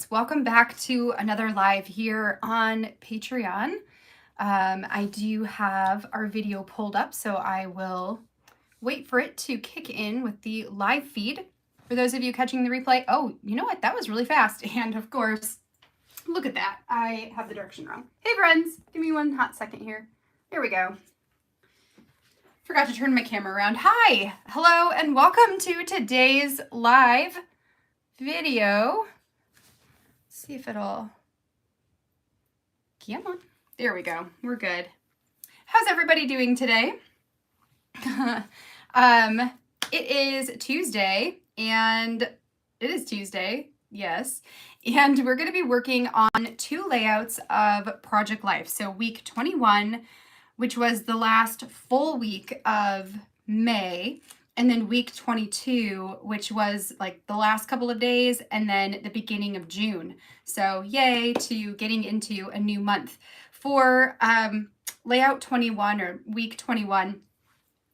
Welcome back to another live here on Patreon. I do have our video pulled up, so I will wait for it to kick in with the live feed. For those of you catching the replay, oh, you know what? That was really fast. And of course, look at that. I have the direction wrong. Hey friends, give me one hot second here. There we go. Forgot to turn my camera around. Hi, hello, and welcome to today's live video. See if it'll, come on. There we go. We're good. How's everybody doing today? It is Tuesday, and it is Tuesday, yes. And we're going to be working on two layouts of Project Life. So week 21, which was the last full week of May, and then week 22, which was like the last couple of days, and then the beginning of June. So yay to getting into a new month. For layout 21 or week 21,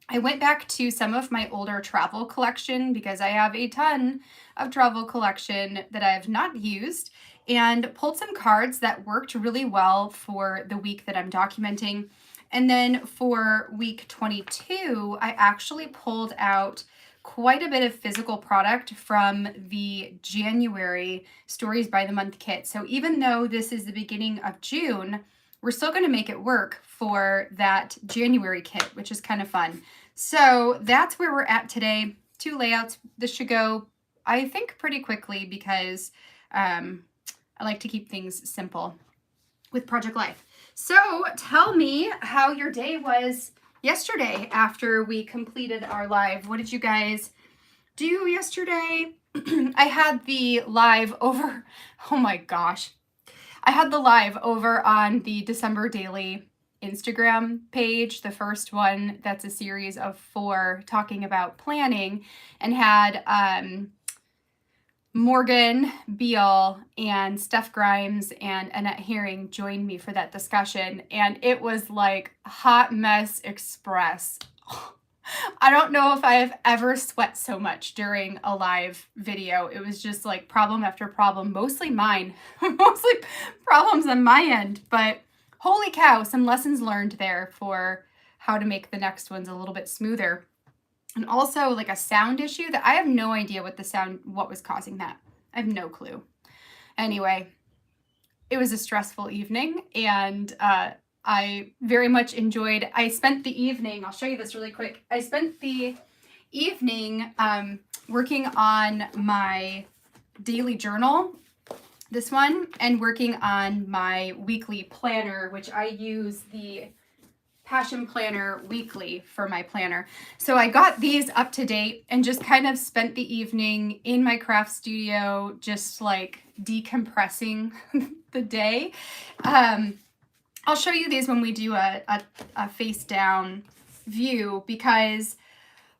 I went back to some of my older travel collection because I have a ton of travel collection that I have not used, and pulled some cards that worked really well for the week that I'm documenting. And then for week 22, I actually pulled out quite a bit of physical product from the January Stories by the Month kit. So even though this is the beginning of June, we're still going to make it work for that January kit, which is kind of fun. So that's where we're at today. Two layouts. This should go, I think, pretty quickly because I like to keep things simple with Project Life. So tell me how your day was yesterday after we completed our live. What did you guys do yesterday? I had the live over, oh my gosh. I had the live over on the December Daily Instagram page, the first one that's a series of 4 talking about planning, and had Morgan Beal and Steph Grimes and Annette Herring joined me for that discussion, and it was like hot mess express. I don't know if I have ever sweat so much during a live video. It was just like problem after problem, mostly mine, mostly problems on my end, but holy cow, some lessons learned there for how to make the next ones a little bit smoother. And also like a sound issue that I have no idea what was causing that. I have no clue. Anyway, it was a stressful evening, and I very much enjoyed, I spent the evening, I'll show you this really quick. I spent the evening working on my daily journal, this one, and working on my weekly planner, which I use the Passion Planner weekly for my planner. So I got these up to date and just kind of spent the evening in my craft studio, just like decompressing the day. I'll show you these when we do a face down view, because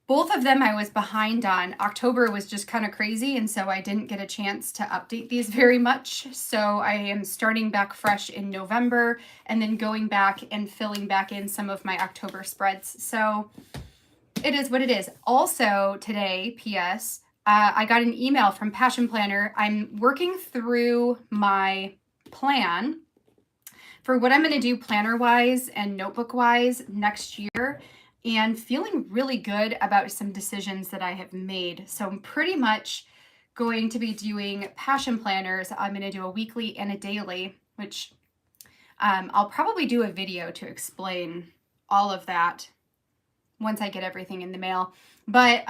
both of them I was behind on. October was just kind of crazy, and so I didn't get a chance to update these very much. So I am starting back fresh in November and then going back and filling back in some of my October spreads. So it is what it is. Also today, P.S., I got an email from Passion Planner. I'm working through my plan for what I'm going to do planner-wise and notebook-wise next year, and feeling really good about some decisions that I have made. So I'm pretty much going to be doing passion planners. I'm going to do a weekly and a daily, which I'll probably do a video to explain all of that once I get everything in the mail. But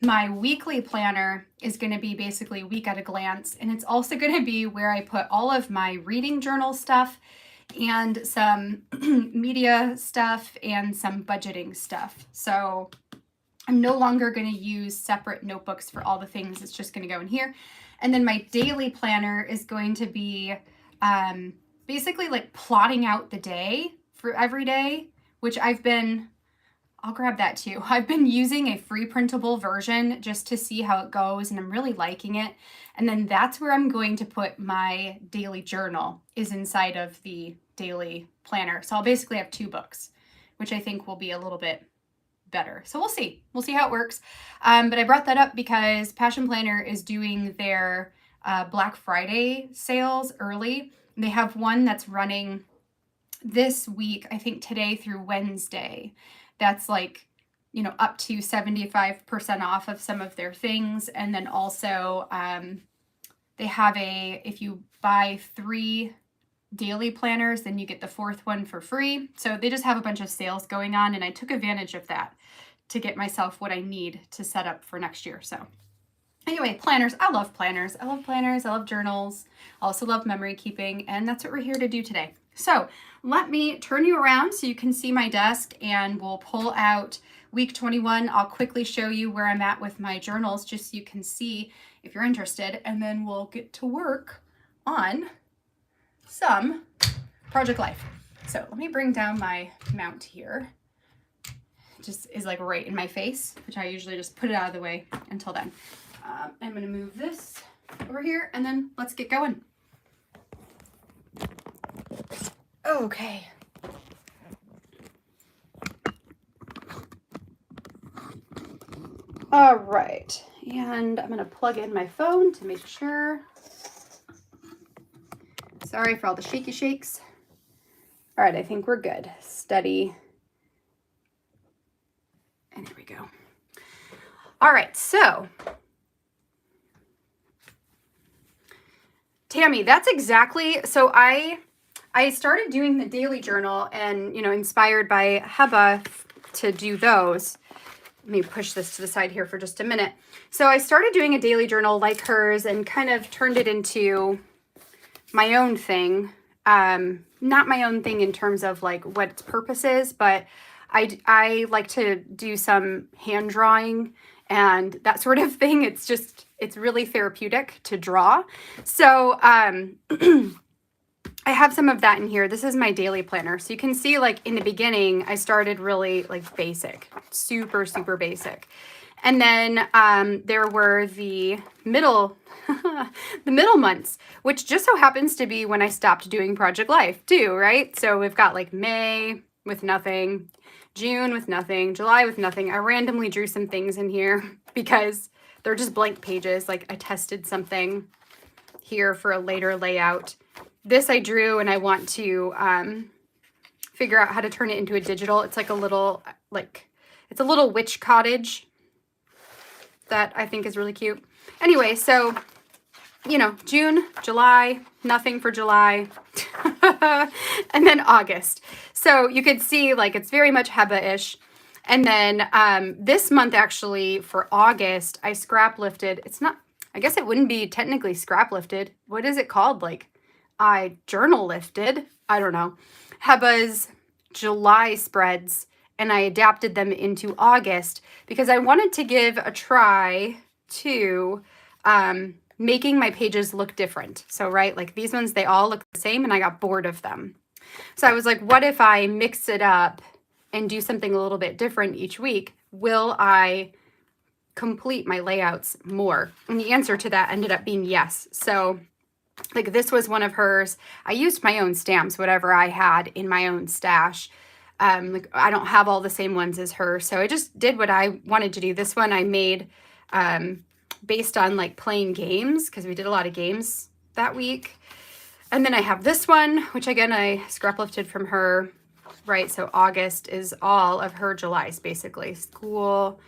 my weekly planner is going to be basically week at a glance, and it's also going to be where I put all of my reading journal stuff and some media stuff and some budgeting stuff. So I'm no longer going to use separate notebooks for all the things. It's just going to go in here. And then my daily planner is going to be basically like plotting out the day for every day, which I'll grab that too. I've been using a free printable version just to see how it goes, and I'm really liking it. And then that's where I'm going to put my daily journal, is inside of the daily planner. So I'll basically have 2 books, which I think will be a little bit better. So we'll see. We'll see how it works. But I brought that up because Passion Planner is doing their Black Friday sales early. They have one that's running this week, I think today through Wednesday. That's like, you know, up to 75% off of some of their things. And then also they have if you buy 3 daily planners, then you get the 4th one for free. So they just have a bunch of sales going on, and I took advantage of that to get myself what I need to set up for next year. So anyway, planners. I love planners. I love planners. I love journals. I also love memory keeping, and that's what we're here to do today. So let me turn you around so you can see my desk, and we'll pull out week 21. I'll quickly show you where I'm at with my journals just so you can see if you're interested, and then we'll get to work on some Project Life. So let me bring down my mount here. It just is like right in my face, which I usually just put it out of the way until then. I'm going to move this over here, and then let's get going. Okay. All right, and I'm going to plug in my phone to make sure. Sorry for all the shaky shakes. All right, I think we're good. Steady. And there we go. All right, so Tammy, that's exactly, so I started doing the daily journal and, you know, inspired by Heba to do those. Let me push this to the side here for just a minute. So I started doing a daily journal like hers and kind of turned it into my own thing. Not my own thing in terms of like what its purpose is, but I like to do some hand drawing and that sort of thing. It's really therapeutic to draw. So I have some of that in here. This is my daily planner. So you can see like in the beginning, I started really like basic, super, super basic. And then there were the middle months, which just so happens to be when I stopped doing Project Life too, right? So we've got like May with nothing, June with nothing, July with nothing. I randomly drew some things in here because they're just blank pages. Like I tested something here for a later layout. This I drew and I want to figure out how to turn it into a digital. It's like a little, it's a little witch cottage that I think is really cute. Anyway, so, you know, June, July, nothing for July, and then August. So you could see like it's very much Heba-ish. And then this month actually for August, I scrap lifted. It's not, I guess it wouldn't be technically scrap lifted. What is it called? Like I journal lifted. I don't know. Heba's July spreads, and I adapted them into August because I wanted to give a try to making my pages look different. So, right, like these ones, they all look the same and I got bored of them. So I was like, what if I mix it up and do something a little bit different each week? Will I complete my layouts more? And the answer to that ended up being yes. So like this was one of hers. I used my own stamps, whatever I had in my own stash. Like I don't have all the same ones as her. So I just did what I wanted to do. This one I made based on like playing games because we did a lot of games that week. And then I have this one, which again, I scrap lifted from her, right? So August is all of her July's basically school.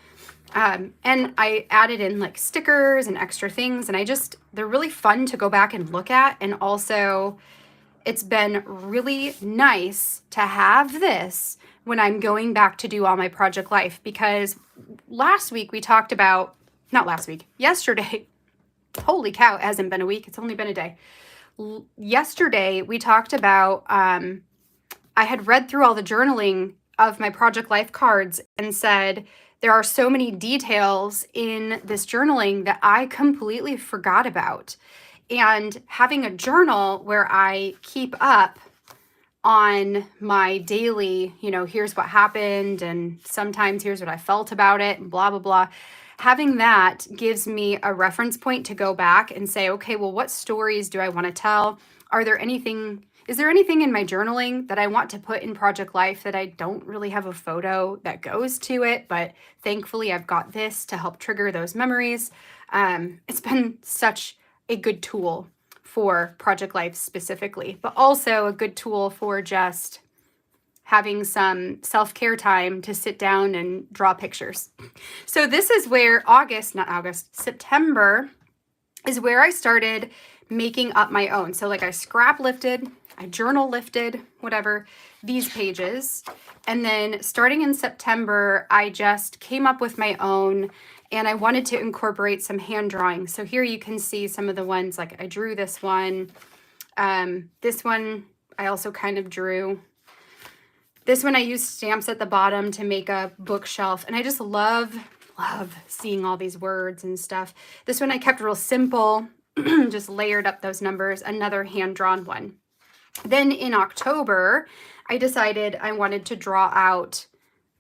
And I added in like stickers and extra things, and they're really fun to go back and look at. And also it's been really nice to have this when I'm going back to do all my Project Life, because last week we talked about, not last week, yesterday, holy cow, it hasn't been a week, it's only been a day. Yesterday we talked about, I had read through all the journaling of my Project Life cards and said, there are so many details in this journaling that I completely forgot about. And having a journal where I keep up on my daily, you know, here's what happened and sometimes here's what I felt about it and blah, blah, blah. Having that gives me a reference point to go back and say, okay, well, what stories do I want to tell? Is there anything in my journaling that I want to put in Project Life that I don't really have a photo that goes to it, but thankfully I've got this to help trigger those memories. It's been such a good tool for Project Life specifically, but also a good tool for just having some self-care time to sit down and draw pictures. So this is where September is where I started making up my own. So like I scrap lifted, I journal lifted, whatever, these pages. And then starting in September, I just came up with my own, and I wanted to incorporate some hand drawing. So here you can see some of the ones, like I drew this one. This one I also kind of drew. This one I used stamps at the bottom to make a bookshelf. And I just love seeing all these words and stuff. This one I kept real simple, just layered up those numbers, another hand-drawn one. Then in October, I decided I wanted to draw out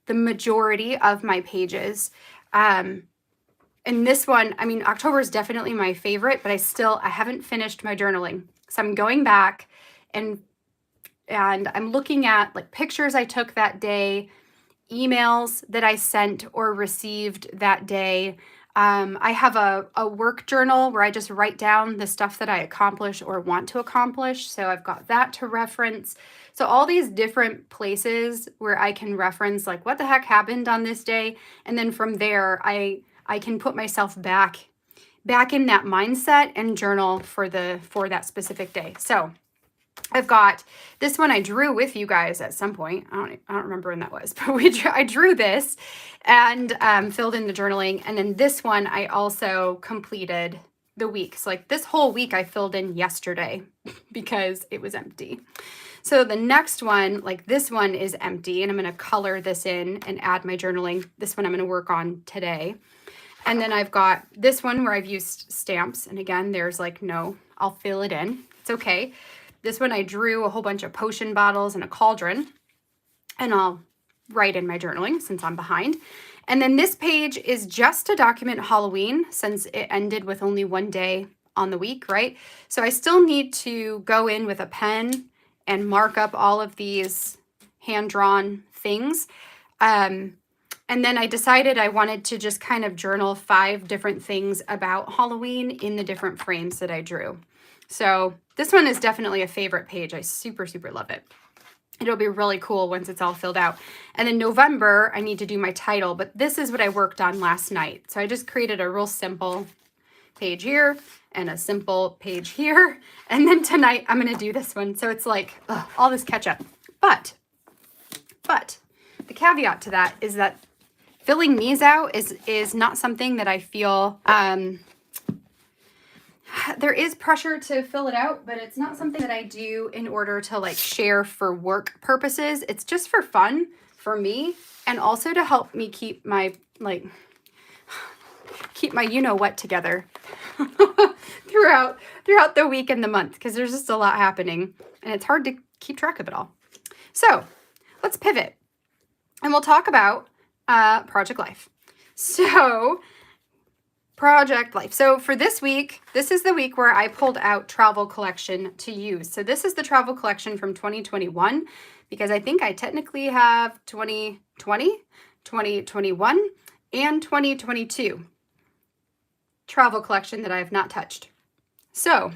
the majority of my pages. And this one, I mean, October is definitely my favorite, but I haven't finished my journaling. So I'm going back and I'm looking at like pictures I took that day, emails that I sent or received that day. I have a work journal where I just write down the stuff that I accomplish or want to accomplish. So I've got that to reference. So all these different places where I can reference like what the heck happened on this day. And then from there, I can put myself back in that mindset and journal for that specific day. So I've got this one I drew with you guys at some point. I don't remember when that was, but I drew this and filled in the journaling. And then this one I also completed the week. So like this whole week I filled in yesterday because it was empty. So the next one, like this one is empty, and I'm going to color this in and add my journaling. This one I'm going to work on today. And then I've got this one where I've used stamps. And again, there's like, no, I'll fill it in. It's okay. This one I drew a whole bunch of potion bottles and a cauldron, and I'll write in my journaling since I'm behind. And then this page is just to document Halloween since it ended with only one day on the week, right? So I still need to go in with a pen and mark up all of these hand-drawn things. And then I decided I wanted to just kind of journal 5 different things about Halloween in the different frames that I drew. So this one is definitely a favorite page. I super, super love it. It'll be really cool once it's all filled out. And then November, I need to do my title, but this is what I worked on last night. So I just created a real simple page here and a simple page here. And then tonight I'm going to do this one. So it's like all this catch up. But the caveat to that is that filling these out is not something that I feel, there is pressure to fill it out, but it's not something that I do in order to like share for work purposes. It's just for fun for me, and also to help me keep my you-know-what together throughout the week and the month, because there's just a lot happening and it's hard to keep track of it all. So let's pivot and we'll talk about Project Life. So Project Life. So for this week, this is the week where I pulled out travel collection to use. So this is the travel collection from 2021, because I think I technically have 2020, 2021, and 2022 travel collection that I have not touched. So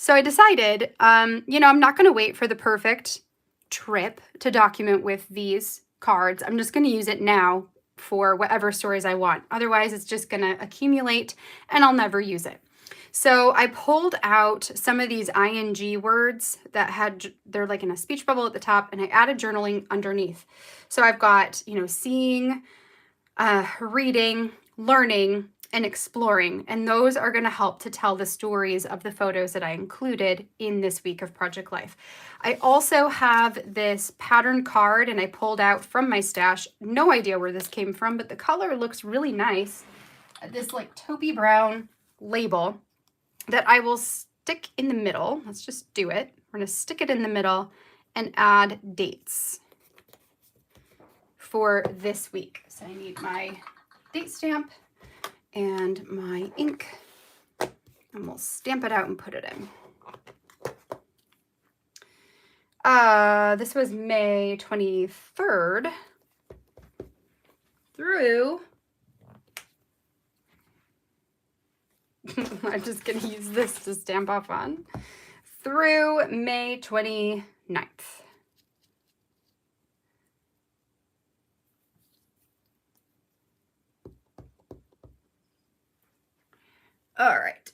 I decided, I'm not going to wait for the perfect trip to document with these cards. I'm just going to use it now for whatever stories I want. Otherwise, it's just going to accumulate and I'll never use it. So I pulled out some of these ing words that they're like in a speech bubble at the top, and I added journaling underneath. So I've got, seeing, reading, learning, and exploring. And those are going to help to tell the stories of the photos that I included in this week of Project Life. I also have this pattern card, and I pulled out from my stash. No idea where this came from, but the color looks really nice. This like taupey brown label that I will stick in the middle. Let's just do it. We're going to stick it in the middle and add dates for this week. So I need my date stamp and my ink, and we'll stamp it out and put it in. This was May 23rd through I'm just going to use this to stamp off on, through May 29th. All right.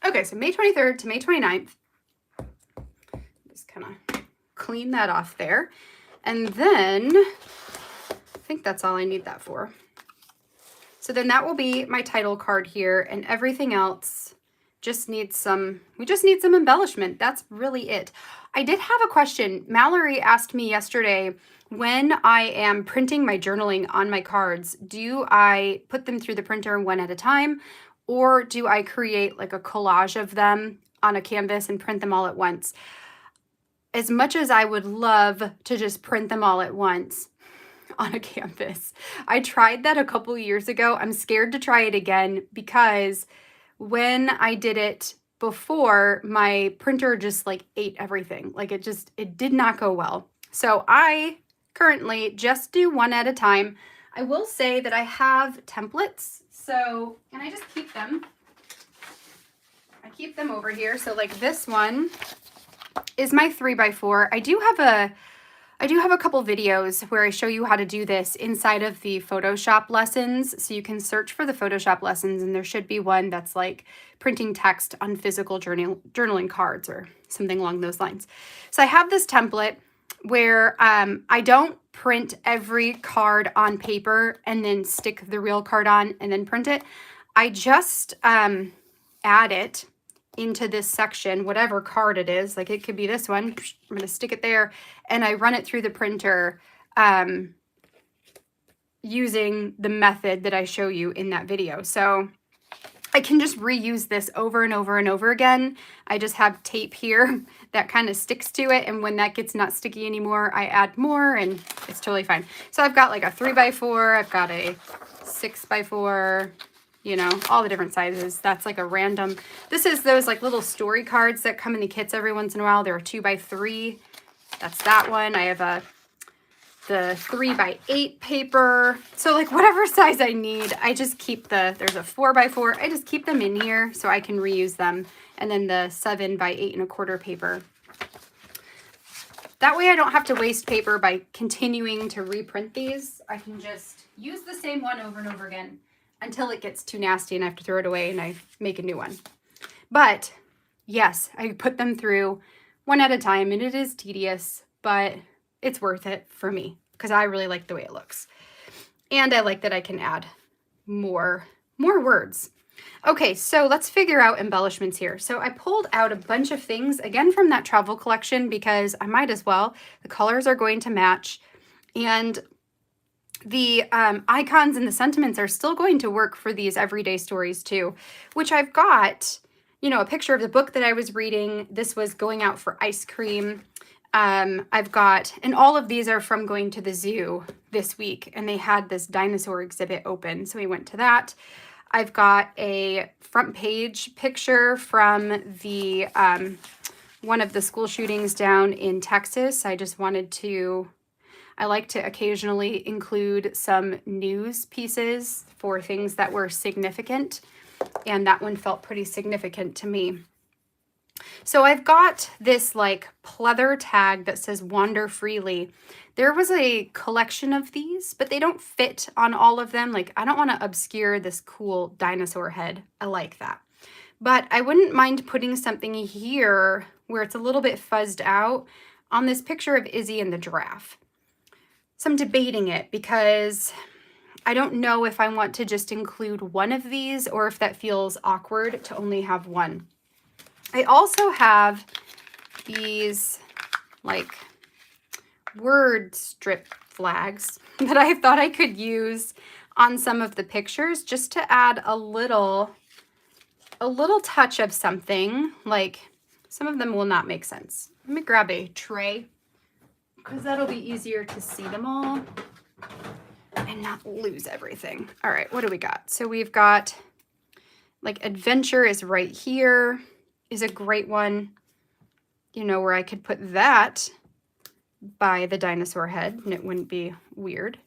Okay, so May 23rd to May 29th. Just kind of clean that off there. And then I think that's all I need that for. So then that will be my title card here, and everything else just needs some, we just need some embellishment. That's really it. I did have a question. Mallory asked me yesterday, when I am printing my journaling on my cards, do I put them through the printer one at a time, or do I create like a collage of them on a canvas and print them all at once? As much as I would love to just print them all at once on a canvas, I tried that a couple years ago. I'm scared to try it again because when I did it before, my printer just like ate everything. Like it did not go well. So I currently just do one at a time. I will say that I have templates. So, and I just keep them. I keep them over here. So like this one is my 3x4. I do have a couple videos where I show you how to do this inside of the Photoshop lessons. So you can search for the Photoshop lessons, and there should be one that's like printing text on physical journaling cards or something along those lines. So I have this template where I don't print every card on paper and then stick the real card on and then print it. I just add it into this section, whatever card it is. Like it could be this one. I'm going to stick it there, and I run it through the printer using the method that I show you in that video. So I can just reuse this over and over and over again. I just have tape here that kind of sticks to it, and when that gets not sticky anymore, I add more, and it's totally fine. So I've got like a 3x4, I've got a 6x4, you know, all the different sizes. That's like a random, this is those like little story cards that come in the kits every once in a while. They're a 2x3. That's that one. I have the 3x8 paper. So like whatever size I need, I just keep there's a 4x4. I just keep them in here so I can reuse them. And then the 7x8 1/4 paper. That way I don't have to waste paper by continuing to reprint these. I can just use the same one over and over again until it gets too nasty and I have to throw it away and I make a new one. But yes, I put them through one at a time, and it is tedious, but it's worth it for me because I really like the way it looks. And I like that I can add more words. Okay, so let's figure out embellishments here. So I pulled out a bunch of things, again, from that travel collection because I might as well. The colors are going to match. And the icons and the sentiments are still going to work for these everyday stories too, which I've got, you know, a picture of the book that I was reading. This was Going Out for Ice Cream. I've got, and all of these are from going to the zoo this week, and they had this dinosaur exhibit open, so we went to that. I've got a front page picture from the one of the school shootings down in Texas. I just wanted to, I like to occasionally include some news pieces for things that were significant, and that one felt pretty significant to me. So I've got this like pleather tag that says wander freely. There was a collection of these, but they don't fit on all of them. Like I don't want to obscure this cool dinosaur head. I like that. But I wouldn't mind putting something here where it's a little bit fuzzed out on this picture of Izzy and the giraffe. So I'm debating it because I don't know if I want to just include one of these or if that feels awkward to only have one. I also have these like word strip flags that I thought I could use on some of the pictures just to add a little touch of something. Like some of them will not make sense. Let me grab a tray because that'll be easier to see them all and not lose everything. All right, what do we got? So we've got like adventure is right here. Is a great one, you know, where I could put that by the dinosaur head and it wouldn't be weird.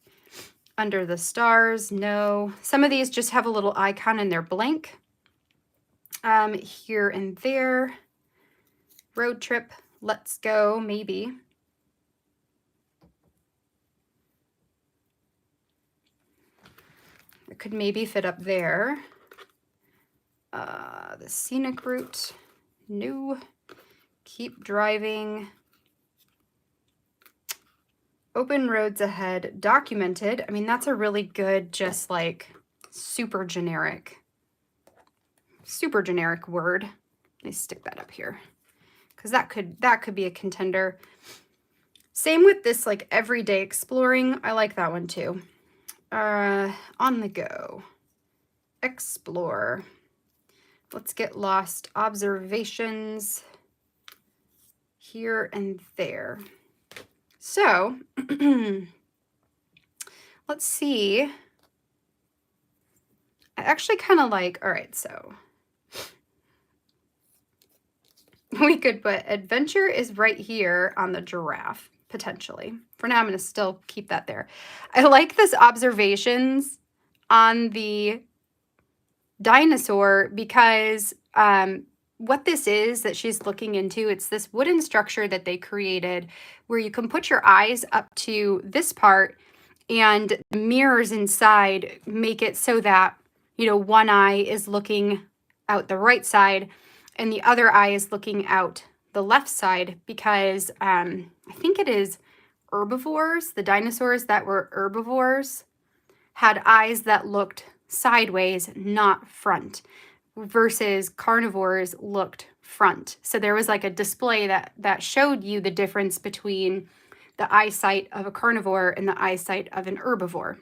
Under the stars, no. Some of these just have a little icon and they're blank. Here and there. Road trip, let's go, maybe. It could maybe fit up there. The scenic route, no. Keep driving. Open roads ahead, documented. I mean, that's a really good, just like super generic word. Let me stick that up here because that could be a contender. Same with this like everyday exploring. I like that one too. On the go, explore. Let's get lost. Observations here and there. So let's see. I actually kind of like, all right, so we could put adventure is right here on the giraffe, potentially. For now, I'm going to still keep that there. I like this observations on the dinosaur because what this is that she's looking into, it's this wooden structure that they created where you can put your eyes up to this part and the mirrors inside make it so that, you know, one eye is looking out the right side and the other eye is looking out the left side because I think it is herbivores. The dinosaurs that were herbivores had eyes that looked sideways, not front, versus carnivores looked front. So there was like a display that showed you the difference between the eyesight of a carnivore and the eyesight of an herbivore.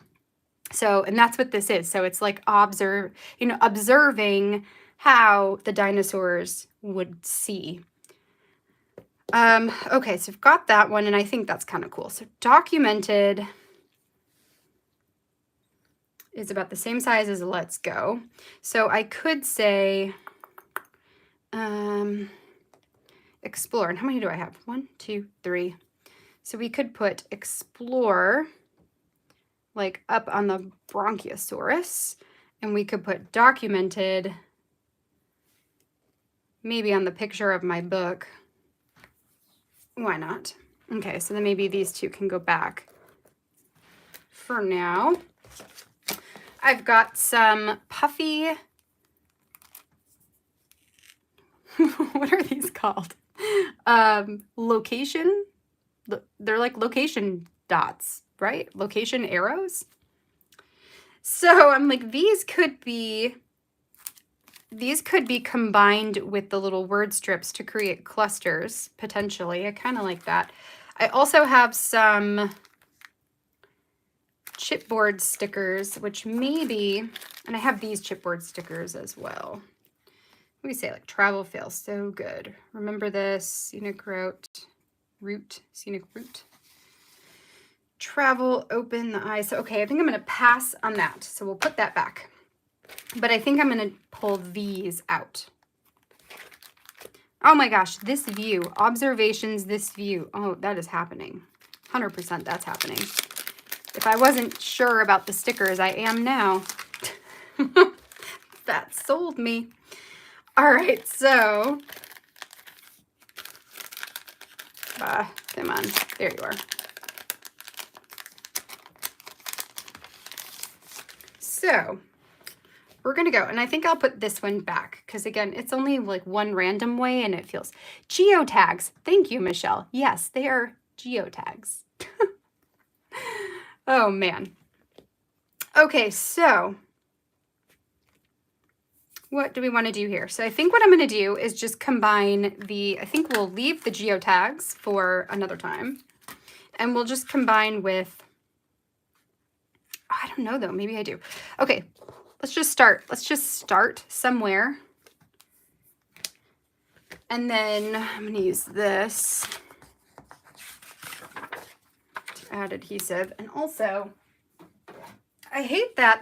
So, and that's what this is. So it's like observing how the dinosaurs would see. Okay, so I've got that one, and I think that's kind of cool. So documented is about the same size as let's go. So I could say explore. And how many do I have? 1, 2, 3. So we could put explore like up on the Bronchiosaurus, and we could put documented maybe on the picture of my book. Why not? Okay, so then maybe these two can go back for now. I've got some puffy, what are these called? Location, they're like location dots, right? Location arrows. So I'm like, these could be combined with the little word strips to create clusters, potentially. I kind of like that. I also have some chipboard stickers, which maybe, and I have these chipboard stickers as well. What do we say? Like travel fails so good. Remember this, scenic scenic route. Travel, open the eyes. So, okay, I think I'm going to pass on that. So we'll put that back. But I think I'm going to pull these out. Oh my gosh, this view, observations, this view. Oh, that is happening. 100% that's happening. If I wasn't sure about the stickers, I am now. That sold me. All right, so. Come on, there you are. So we're going to go, and I think I'll put this one back because, again, it's only like one random way and it feels. Geotags. Thank you, Michelle. Yes, they are geotags. Oh, man. Okay, so what do we want to do here? So I think what I'm going to do is just combine I think we'll leave the geotags for another time, and we'll just combine with, I don't know though, maybe I do. Okay, let's just start. Let's just start somewhere. And then I'm going to use this to add adhesive. And also, I hate that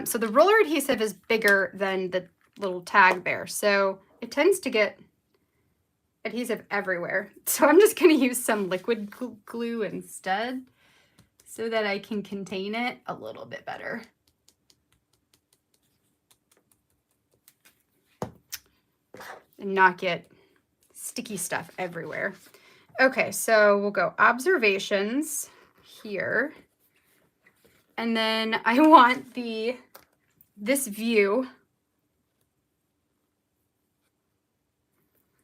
so the roller adhesive is bigger than the little tag there. So it tends to get adhesive everywhere. So I'm just going to use some liquid glue instead. so that I can contain it a little bit better. And not get sticky stuff everywhere. Okay, so we'll go observations here. And then I want this view,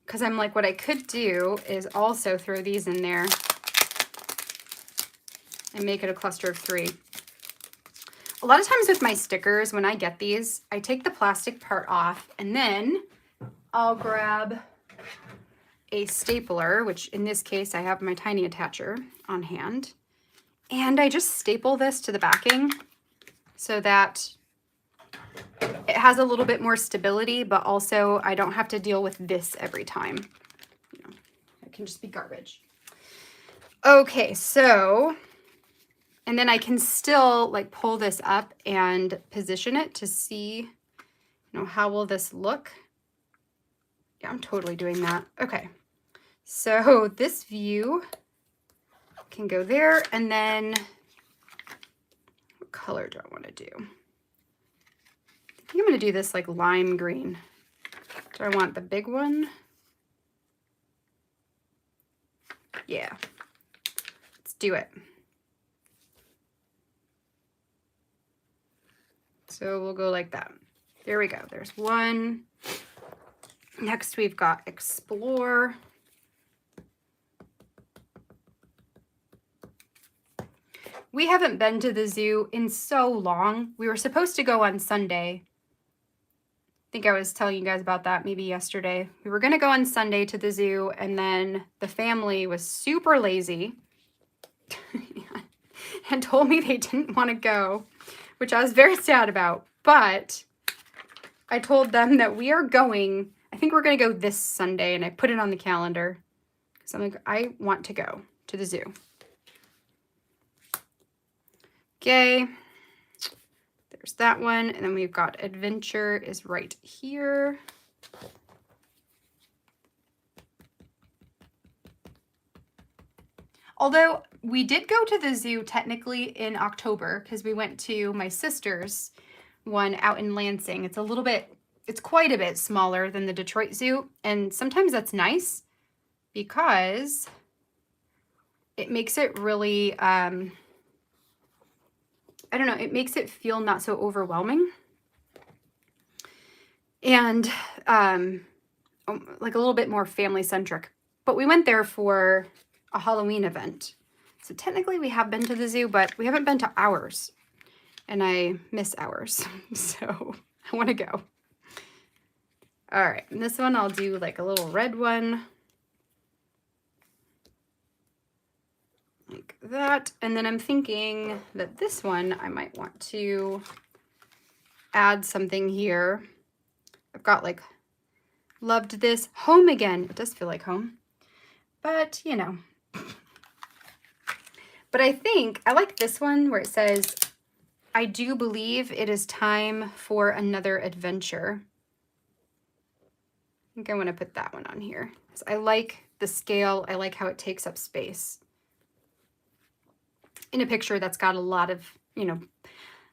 because I'm like, what I could do is also throw these in there and make it a cluster of 3. A lot of times with my stickers, when I get these, I take the plastic part off and then I'll grab a stapler, which in this case I have my tiny attacher on hand, and I just staple this to the backing so that it has a little bit more stability, but also I don't have to deal with this every time. You know, it can just be garbage. Okay, so, and then I can still like pull this up and position it to see, you know, how will this look? Yeah, I'm totally doing that. Okay, so this view can go there, and then what color do I want to do? I think I'm going to do this like lime green. Do I want the big one? Yeah, let's do it. So we'll go like that. There we go. There's one. Next we've got explore. We haven't been to the zoo in so long. We were supposed to go on Sunday. I think I was telling you guys about that maybe yesterday. We were going to go on Sunday to the zoo, and then the family was super lazy and told me they didn't want to go, which I was very sad about. But I told them that we are going. I think we're going to go this Sunday, and I put it on the calendar because I'm like, I want to go to the zoo. Okay, there's that one, and then we've got adventure is right here. Although we did go to the zoo technically in October because we went to my sister's one out in Lansing. It's quite a bit smaller than the Detroit Zoo, and sometimes that's nice because it makes it really, I don't know, it makes it feel not so overwhelming. And like a little bit more family centric. But we went there for a Halloween event. So technically we have been to the zoo, but we haven't been to ours. And I miss ours. So I want to go. All right, and this one I'll do like a little red one. Like that. And then I'm thinking that this one I might want to add something here. I've got like loved this home again. It does feel like home, but you know. But I think I like this one where it says, I do believe it is time for another adventure. I think I want to put that one on here because I like the scale. I like how it takes up space in a picture that's got a lot of, you know,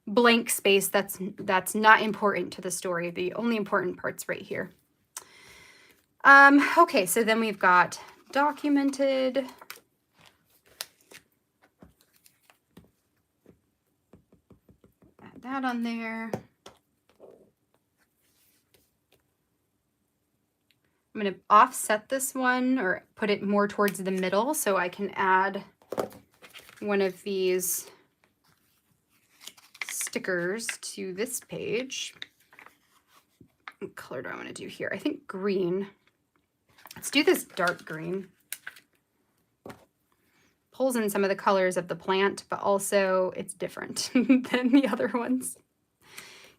blank space that's not important to the story. The only important part's right here. Okay, so then we've got documented. Add that on there. I'm going to offset this one or put it more towards the middle so I can add one of these stickers to this page. What color do I want to do here? I think green. Let's do this dark green. Pulls in some of the colors of the plant, but also it's different than the other ones.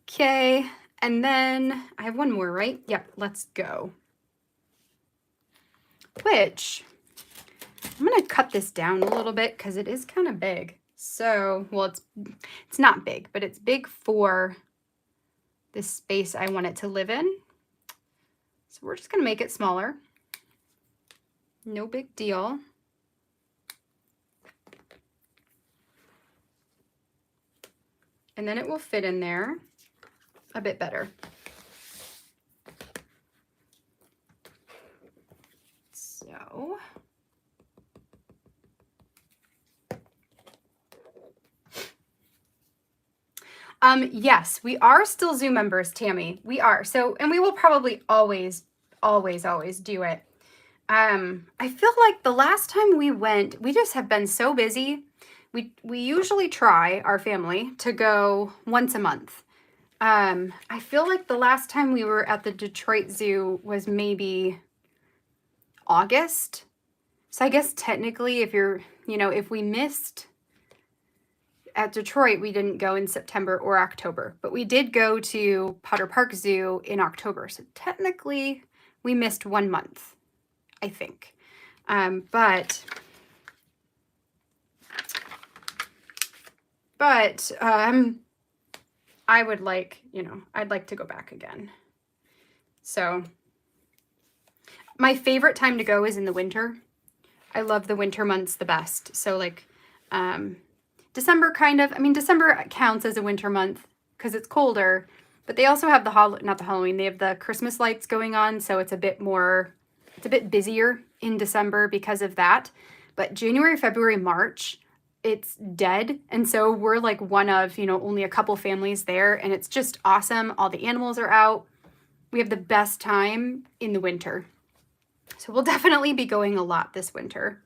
Okay, and then I have one more, right? Yep, let's go. Which, I'm going to cut this down a little bit because it is kind of big. So, well, it's not big, but it's big for the space I want it to live in. So we're just going to make it smaller. No big deal. and then it will fit in there a bit better. So yes, we are still Zoom members, Tammy. We are. So, and we will probably always do it. I feel like the last time we went, we just have been so busy. We usually try, our family, to go once a month. I feel like the last time we were at the Detroit Zoo was maybe August. So I guess technically if you're, you know, if we missed at Detroit, we didn't go in September or October, but we did go to Potter Park Zoo in October. So technically we missed 1 month, I think. But I would like, you know, I'd like to go back again. So my favorite time to go is in the winter. I love the winter months the best. So like December kind of, I mean, December counts as a winter month because it's colder, but they also have not the Halloween, they have the Christmas lights going on. So it's a bit more, it's a bit busier in December because of that. But January, February, March, it's dead. And so we're like one of, you know, only a couple families there, and it's just awesome. All the animals are out. We have the best time in the winter. So we'll definitely be going a lot this winter.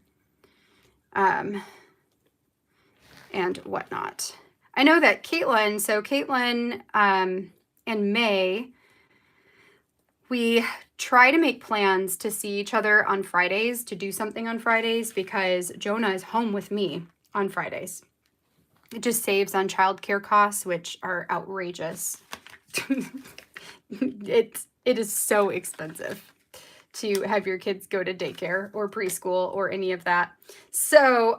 And whatnot. I know that Caitlin and May, we try to make plans to see each other on Fridays, to do something on Fridays, because Jonah is home with me on Fridays. It just saves on childcare costs, which are outrageous. It is so expensive to have your kids go to daycare or preschool or any of that. So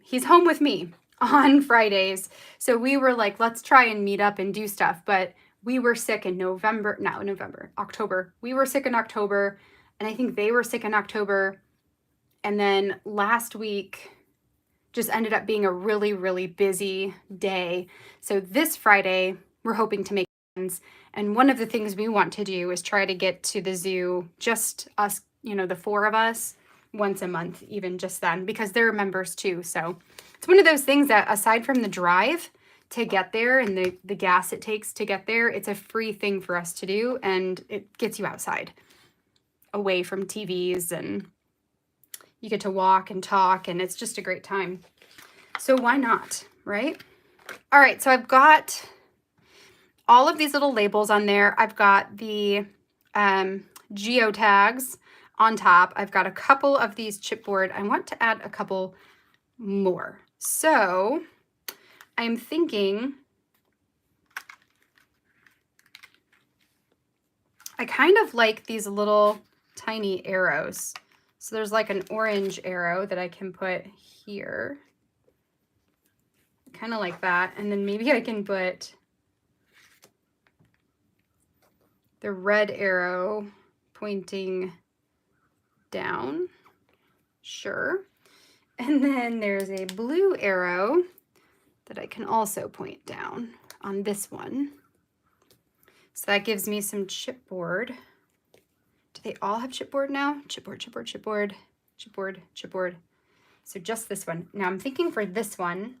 he's home with me on Fridays. So we were like, let's try and meet up and do stuff. But we were sick in October. We were sick in October, and I think they were sick in October. And then last week just ended up being a really, really busy day. So this Friday, we're hoping to make plans. And one of the things we want to do is try to get to the zoo, just us, you know, the 4 of us, once a month, even just then, because they're members too. So it's one of those things that, aside from the drive to get there and the gas it takes to get there, it's a free thing for us to do, and it gets you outside, away from TVs, and you get to walk and talk, and it's just a great time. So why not, right? All right, so I've got all of these little labels on there. I've got the geotags on top. I've got a couple of these chipboard. I want to add a couple more. So I'm thinking, I kind of like these little tiny arrows. So there's like an orange arrow that I can put here, kind of like that. And then maybe I can put the red arrow pointing down. Sure. And then there's a blue arrow that I can also point down on this one. So that gives me some chipboard. Do they all have chipboard now? Chipboard, chipboard, chipboard, chipboard, chipboard. So just this one. Now I'm thinking for this one,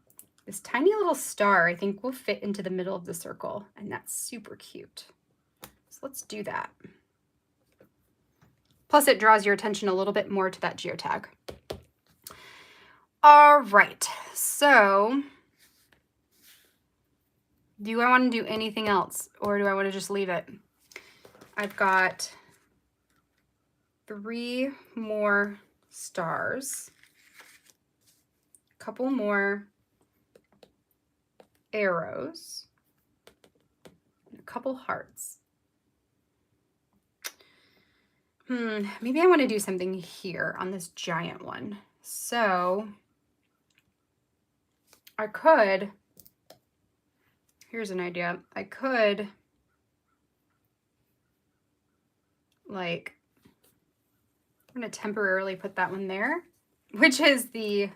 this tiny little star, I think will fit into the middle of the circle, and that's super cute. So let's do that. Plus it draws your attention a little bit more to that geotag. All right, so do I want to do anything else, or do I want to just leave it? I've got 3 more stars, a couple more arrows, and a couple hearts. Maybe I want to do something here on this giant one. So I could, here's an idea. I could, like, I'm going to temporarily put that one there, which is the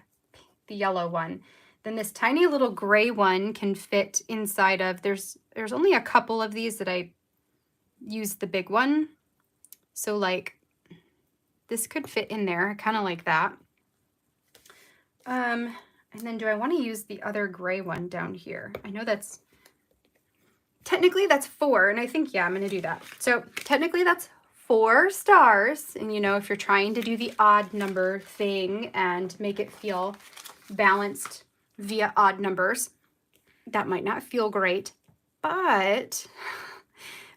yellow one. Then this tiny little gray one can fit inside of, there's only a couple of these that I use the big one. So like this could fit in there. I kind of like that. And then do I want to use the other gray one down here? I know that's, technically that's 4. And I think, yeah, I'm going to do that. So technically that's 4 stars. And you know, if you're trying to do the odd number thing and make it feel balanced via odd numbers, that might not feel great, but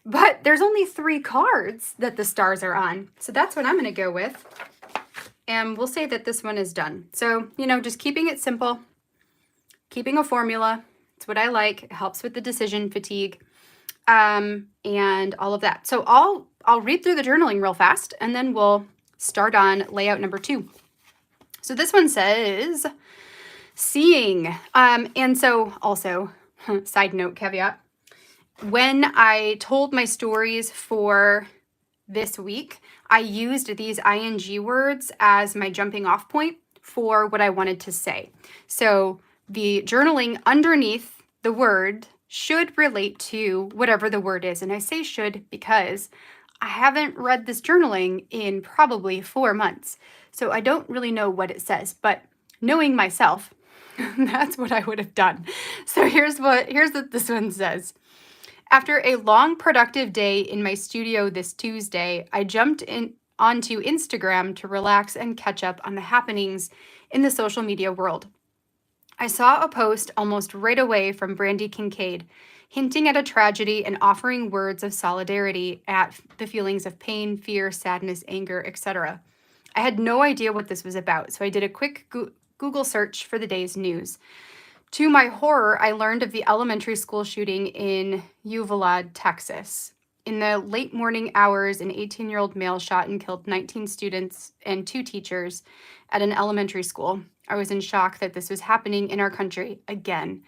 there's only 3 cards that the stars are on. So that's what I'm going to go with. And we'll say that this one is done. So, you know, just keeping it simple, keeping a formula. It's what I like. It helps with the decision fatigue, and all of that. So I'll read through the journaling real fast, and then we'll start on layout number 2. So this one says seeing. And so also, side note, caveat, when I told my stories for this week, I used these ing words as my jumping off point for what I wanted to say. So the journaling underneath the word should relate to whatever the word is. And I say should because I haven't read this journaling in probably 4 months. So I don't really know what it says, but knowing myself, that's what I would have done. So here's what this one says. After a long, productive day in my studio this Tuesday, I jumped onto Instagram to relax and catch up on the happenings in the social media world. I saw a post almost right away from Brandy Kincaid, hinting at a tragedy and offering words of solidarity at the feelings of pain, fear, sadness, anger, etc. I had no idea what this was about, so I did a quick Google search for the day's news. To my horror, I learned of the elementary school shooting in Uvalde, Texas. In the late morning hours, an 18-year-old male shot and killed 19 students and 2 teachers at an elementary school. I was in shock that this was happening in our country again.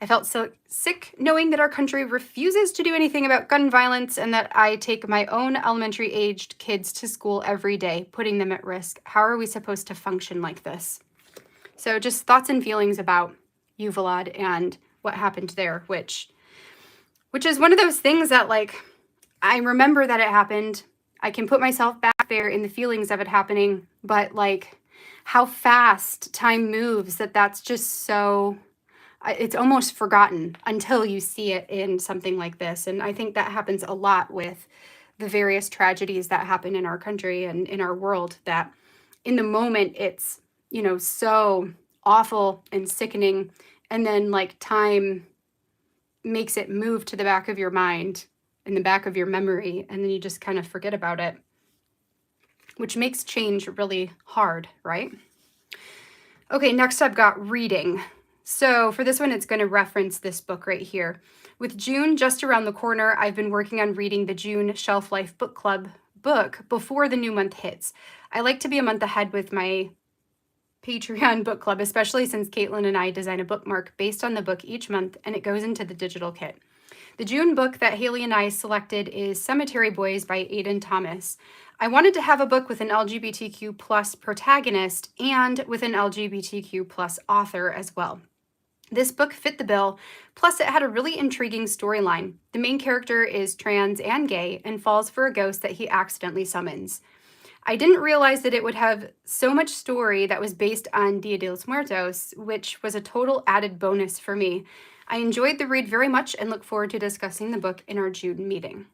I felt so sick knowing that our country refuses to do anything about gun violence and that I take my own elementary-aged kids to school every day, putting them at risk. How are we supposed to function like this? So just thoughts and feelings about Uvalde and what happened there, which is one of those things that, like, I remember that it happened. I can put myself back there in the feelings of it happening, but like how fast time moves, that's just so, it's almost forgotten until you see it in something like this. And I think that happens a lot with the various tragedies that happen in our country and in our world, that in the moment it's, you know, so awful and sickening, and then like time makes it move to the back of your mind, in the back of your memory, and then you just kind of forget about it, which makes change really hard, right? Okay, next I've got reading. So for this one, it's going to reference this book right here. With June just around the corner, I've been working on reading the June Shelf Life Book Club book before the new month hits. I like to be a month ahead with my Patreon book club, especially since Caitlin and I design a bookmark based on the book each month, and it goes into the digital kit. The June book that Haley and I selected is Cemetery Boys by Aidan Thomas. I wanted to have a book with an LGBTQ plus protagonist and with an LGBTQ plus author as well. This book fit the bill, plus it had a really intriguing storyline. The main character is trans and gay and falls for a ghost that he accidentally summons. I didn't realize that it would have so much story that was based on Dia de los Muertos, which was a total added bonus for me. I enjoyed the read very much and look forward to discussing the book in our June meeting.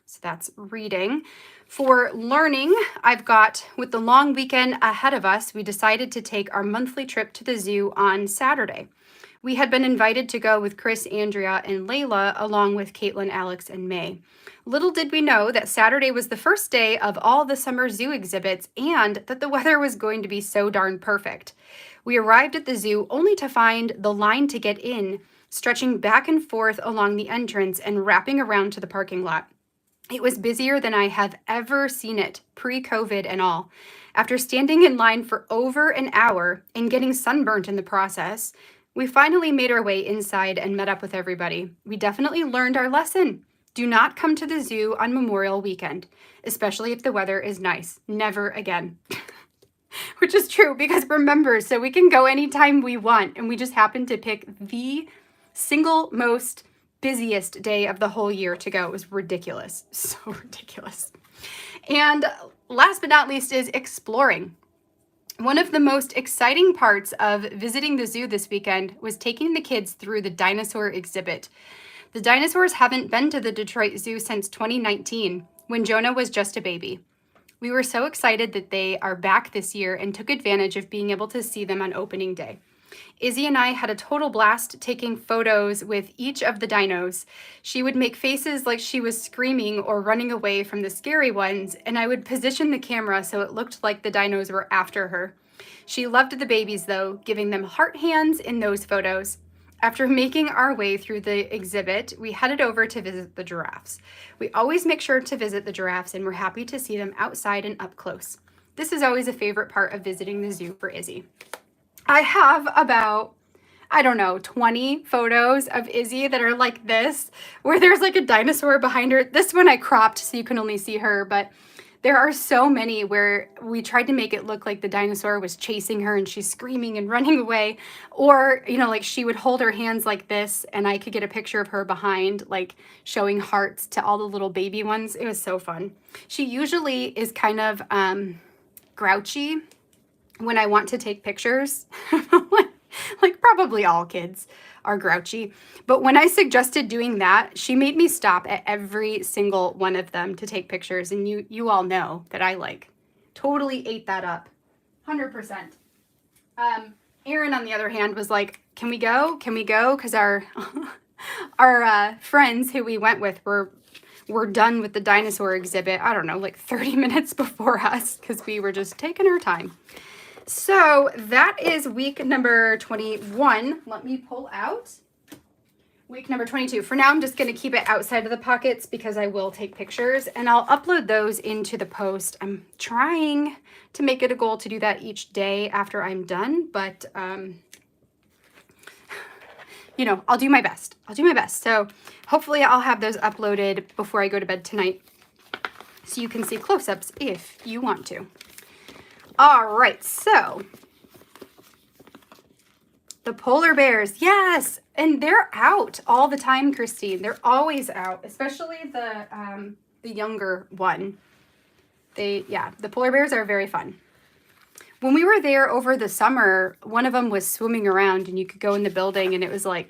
So that's reading. For learning, I've got, with the long weekend ahead of us, we decided to take our monthly trip to the zoo on Saturday. We had been invited to go with Chris, Andrea, and Layla, along with Caitlin, Alex, and May. Little did we know that Saturday was the first day of all the summer zoo exhibits and that the weather was going to be so darn perfect. We arrived at the zoo only to find the line to get in stretching back and forth along the entrance and wrapping around to the parking lot. It was busier than I have ever seen it, pre-COVID and all. After standing in line for over an hour and getting sunburnt in the process, we finally made our way inside and met up with everybody. We definitely learned our lesson. Do not come to the zoo on Memorial Weekend, especially if the weather is nice. Never again. which is true because we're members, so we can go anytime we want. And we just happened to pick the single most busiest day of the whole year to go. It was ridiculous. So ridiculous. And last but not least is exploring. One of the most exciting parts of visiting the zoo this weekend was taking the kids through the dinosaur exhibit. The dinosaurs haven't been to the Detroit Zoo since 2019, when Jonah was just a baby. We were so excited that they are back this year and took advantage of being able to see them on opening day. Izzy and I had a total blast taking photos with each of the dinos. She would make faces like she was screaming or running away from the scary ones, and I would position the camera so it looked like the dinos were after her. She loved the babies though, giving them heart hands in those photos. After making our way through the exhibit, we headed over to visit the giraffes. We always make sure to visit the giraffes, and we're happy to see them outside and up close. This is always a favorite part of visiting the zoo for Izzy. I have about, 20 photos of Izzy that are like this, where there's like a dinosaur behind her. This one I cropped so you can only see her, but there are so many where we tried to make it look like the dinosaur was chasing her and she's screaming and running away. Or, like she would hold her hands like this and I could get a picture of her behind, like showing hearts to all the little baby ones. It was so fun. She usually is kind of grouchy when I want to take pictures. Like probably all kids are grouchy. But when I suggested doing that, she made me stop at every single one of them to take pictures. And you all know that I totally ate that up. 100%. Aaron, on the other hand, was like, can we go? Can we go? Because our friends who we went with were done with the dinosaur exhibit, 30 minutes before us, because we were just taking our time. So that is week number 21. Let me pull out week number 22. For now, I'm just going to keep it outside of the pockets because I will take pictures and I'll upload those into the post. I'm trying to make it a goal to do that each day after I'm done, but I'll do my best. So hopefully I'll have those uploaded before I go to bed tonight so you can see close-ups if you want to. All right, so the polar bears, yes, and they're out all the time, Christine. They're always out, especially the younger one. The polar bears are very fun. When we were there over the summer, one of them was swimming around, and you could go in the building, and it was like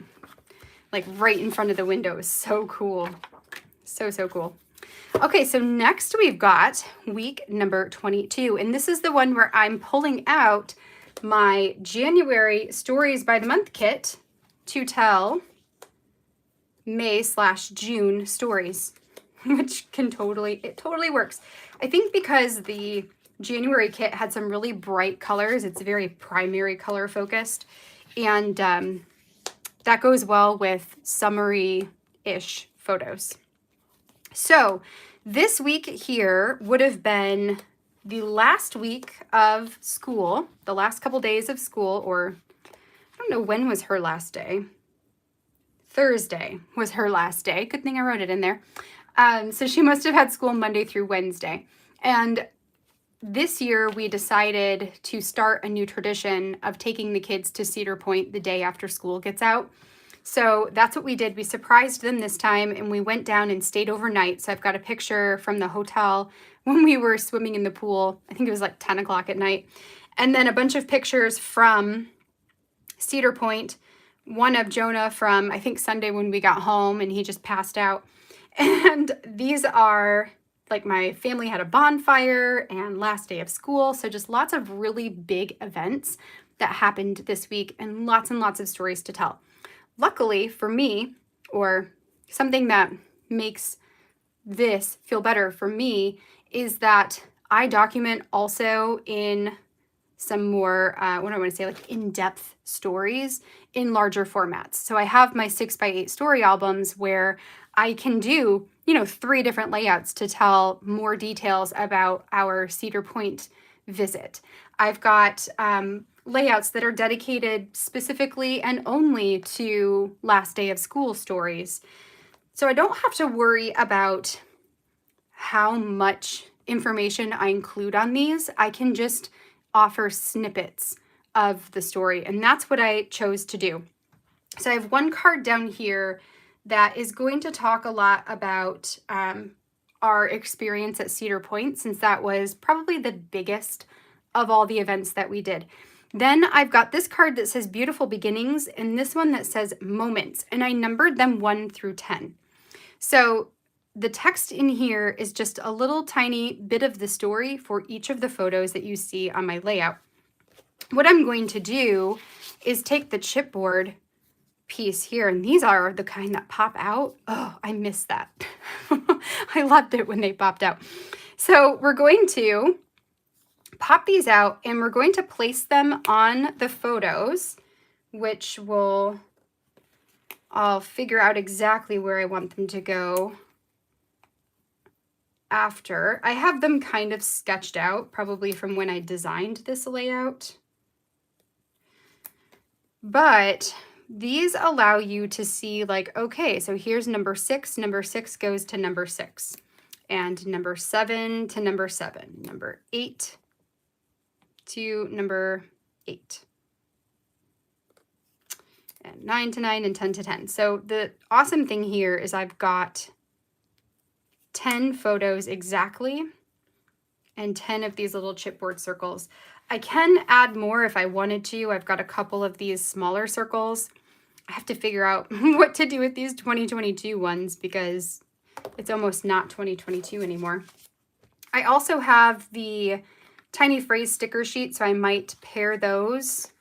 right in front of the window. It was so cool, so cool. Okay, so next we've got week number 22, and this is the one where I'm pulling out my January Stories by the Month kit to tell May/June stories, which it totally works. I think because the January kit had some really bright colors, it's very primary color focused, and that goes well with summery-ish photos. So this week here would have been the last week of school, the last couple days of school, or I don't know, when was her last day? Thursday was her last day. Good thing I wrote it in there. So she must have had school Monday through Wednesday. And this year we decided to start a new tradition of taking the kids to Cedar Point the day after school gets out. So that's what we did. We surprised them this time and we went down and stayed overnight. So I've got a picture from the hotel when we were swimming in the pool. I think it was like 10 o'clock at night. And then a bunch of pictures from Cedar Point. One of Jonah from, I think, Sunday when we got home and he just passed out. And these are like my family had a bonfire and last day of school. So just lots of really big events that happened this week and lots of stories to tell. Luckily for me, or something that makes this feel better for me, is that I document also in some more, in-depth stories in larger formats. So I have my 6x8 story albums where I can do, 3 different layouts to tell more details about our Cedar Point visit. I've got layouts that are dedicated specifically and only to last day of school stories. So I don't have to worry about how much information I include on these. I can just offer snippets of the story, and that's what I chose to do. So I have one card down here that is going to talk a lot about our experience at Cedar Point, since that was probably the biggest of all the events that we did. Then I've got this card that says Beautiful Beginnings, and this one that says Moments, and I numbered them 1 through 10. So the text in here is just a little tiny bit of the story for each of the photos that you see on my layout. What I'm going to do is take the chipboard piece here, and these are the kind that pop out. Oh, I miss that. I loved it when they popped out. So we're going to pop these out, and we're going to place them on the photos, which I'll figure out exactly where I want them to go after. I have them kind of sketched out, probably from when I designed this layout. But these allow you to see, like, okay, so here's number 6. Number 6 goes to number 6. And number 7 to number 7. Number 8 to number 8. And 9 to 9 and 10 to 10. So the awesome thing here is I've got 10 photos exactly and 10 of these little chipboard circles. I can add more if I wanted to. I've got a couple of these smaller circles. I have to figure out what to do with these 2022 ones because it's almost not 2022 anymore. I also have the tiny phrase sticker sheet, so I might pair those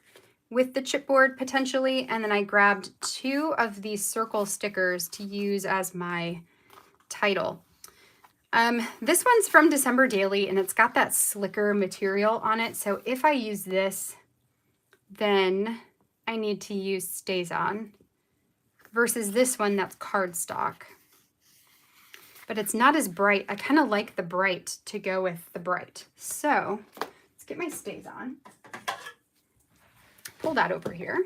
with the chipboard potentially. And then I grabbed 2 of these circle stickers to use as my title. This one's from December Daily, and it's got that slicker material on it. So if I use this, then I need to use Stays On versus this one that's cardstock. But it's not as bright. I kind of like the bright to go with the bright. So let's get my Stays On. Pull that over here.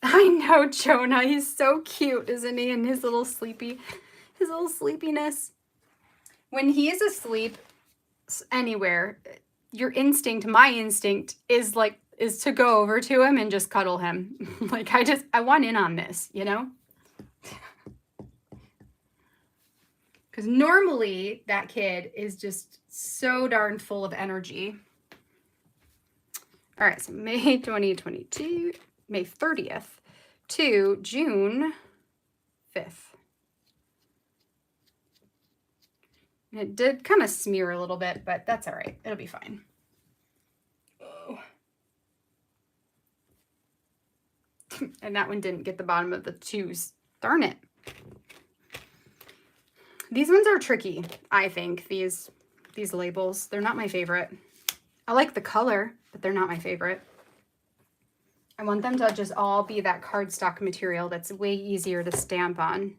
I know Jonah, he's so cute, isn't he? And his little sleepiness. When he is asleep anywhere, your instinct, my instinct is to go over to him and just cuddle him. Like I want in on this, you know? Because normally that kid is just so darn full of energy. All right, so May 2022, May 30th to June 5th. And it did kind of smear a little bit, but that's all right. It'll be fine. Oh. And that one didn't get the bottom of the 2s. Darn it. These ones are tricky, I think, these labels. They're not my favorite. I like the color, but they're not my favorite. I want them to just all be that cardstock material that's way easier to stamp on.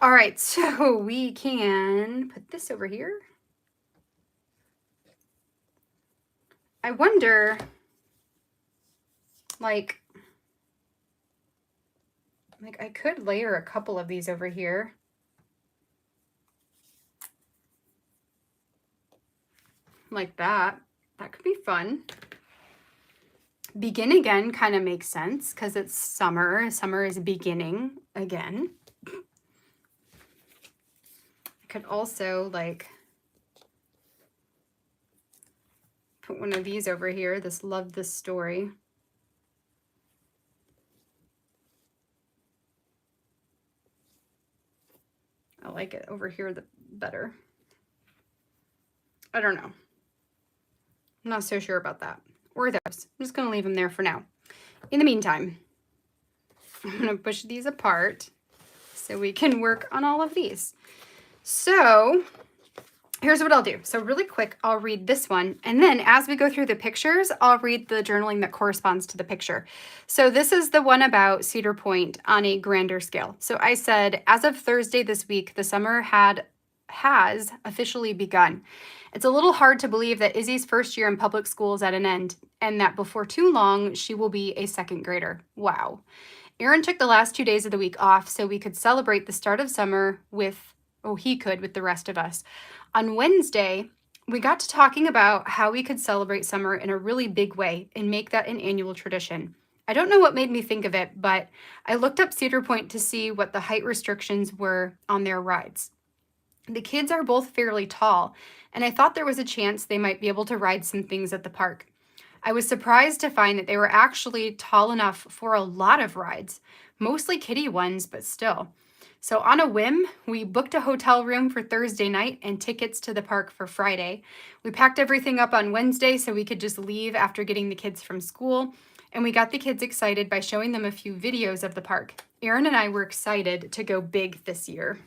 All right, so we can put this over here. I wonder, like I could layer a couple of these over here. Like that. That could be fun. Begin again kind of makes sense because it's summer. Summer is beginning again. I could also put one of these over here. This Love This Story. I like it over here the better. I don't know. I'm not so sure about that. Or those. I'm just going to leave them there for now. In the meantime, I'm going to push these apart so we can work on all of these. So here's what I'll do. So really quick, I'll read this one. And then as we go through the pictures, I'll read the journaling that corresponds to the picture. So this is the one about Cedar Point on a grander scale. So I said, as of Thursday this week, the summer has officially begun. It's a little hard to believe that Izzy's first year in public school is at an end and that before too long, she will be a second grader. Wow. Aaron took the last 2 days of the week off so we could celebrate the start of summer with the rest of us. On Wednesday, we got to talking about how we could celebrate summer in a really big way and make that an annual tradition. I don't know what made me think of it, but I looked up Cedar Point to see what the height restrictions were on their rides. The kids are both fairly tall, and I thought there was a chance they might be able to ride some things at the park. I was surprised to find that they were actually tall enough for a lot of rides, mostly kiddie ones, but still. So on a whim, we booked a hotel room for Thursday night and tickets to the park for Friday. We packed everything up on Wednesday so we could just leave after getting the kids from school, and we got the kids excited by showing them a few videos of the park. Aaron and I were excited to go big this year.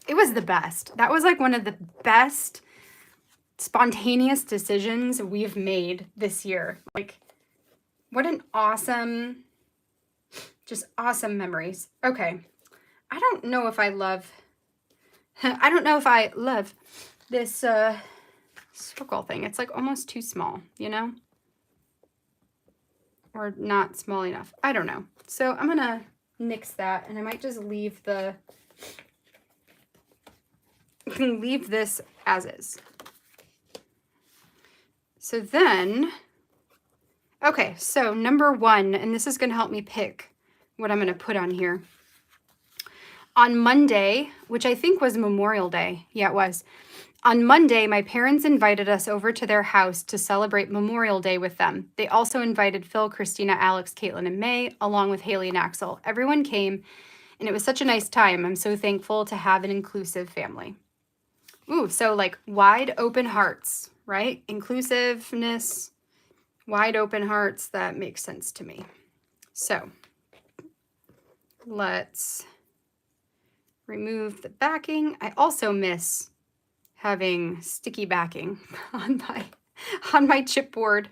It was the best. That was like one of the best spontaneous decisions we've made this year. Like, what an awesome, just awesome memories. Okay. I don't know if I love this circle thing. It's like almost too small, you know? Or not small enough. I don't know. So I'm gonna nix that, and I might just leave this as is. So then, okay, so number 1, and this is going to help me pick what I'm going to put on here. On Monday, which I think was Memorial Day. Yeah, it was. On Monday, my parents invited us over to their house to celebrate Memorial Day with them. They also invited Phil, Christina, Alex, Caitlin, and May, along with Haley and Axel. Everyone came, and it was such a nice time. I'm so thankful to have an inclusive family. Ooh, so like wide open hearts, right? Inclusiveness, wide open hearts, that makes sense to me. So let's remove the backing. I also miss having sticky backing on my chipboard.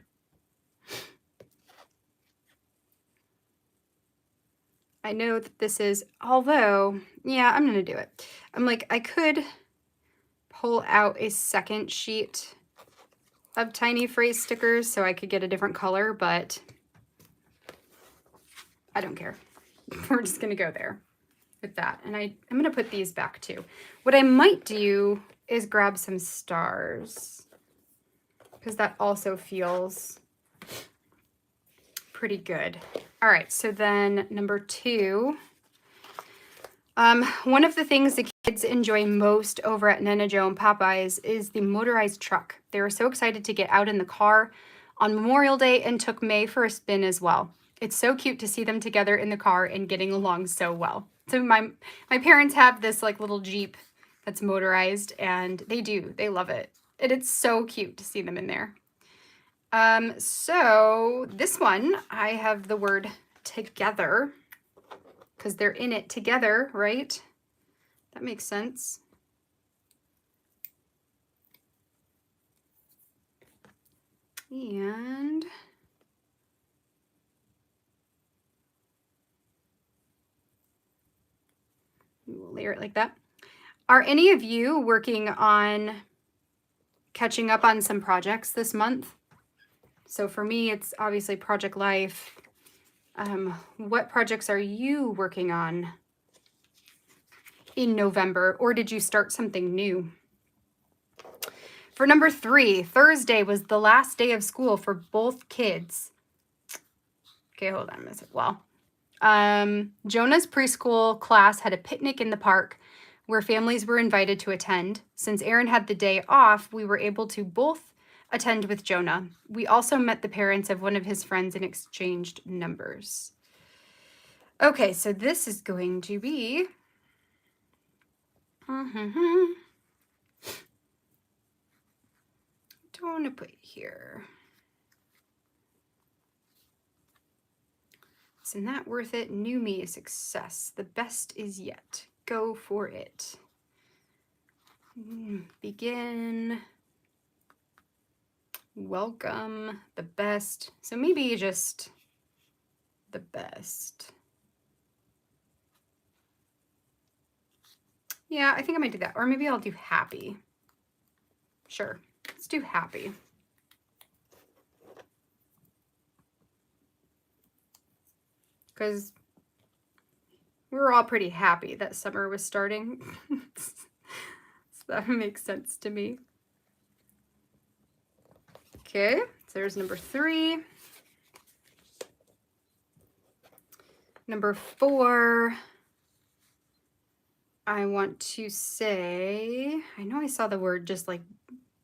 I know that this is, although, yeah, I'm gonna do it. I'm like, I could pull out a second sheet of tiny phrase stickers so I could get a different color, but I don't care. We're just gonna go there with that. And I'm gonna put these back too. What I might do is grab some stars, because that also feels pretty good. All right, so then number 2, one of the things the kids enjoy most over at Nana Joe and Popeyes is the motorized truck. They were so excited to get out in the car on Memorial Day and took May for a spin as well. It's so cute to see them together in the car and getting along so well. So my parents have this like little Jeep that's motorized, and they love it. And it's so cute to see them in there. So this one, I have the word together, because they're in it together, right? That makes sense. And we'll layer it like that. Are any of you working on catching up on some projects this month? So for me, it's obviously Project Life. What projects are you working on in November, or did you start something new? For number 3, Thursday was the last day of school for both kids. Okay, hold on a minute. Well, Jonah's preschool class had a picnic in the park where families were invited to attend. Since Aaron had the day off, we were able to both attend with Jonah. We also met the parents of one of his friends and exchanged numbers. Okay, so this is going to be don't want to put here. Isn't that worth it? New me a success. The best is yet. Go for it. Begin. Welcome. The best. So maybe just the best. Yeah, I think I might do that. Or maybe I'll do happy. Sure. Let's do happy. Because we were all pretty happy that summer was starting. So that makes sense to me. Okay, so there's number 3. Number 4, I want to say, I know I saw the word just like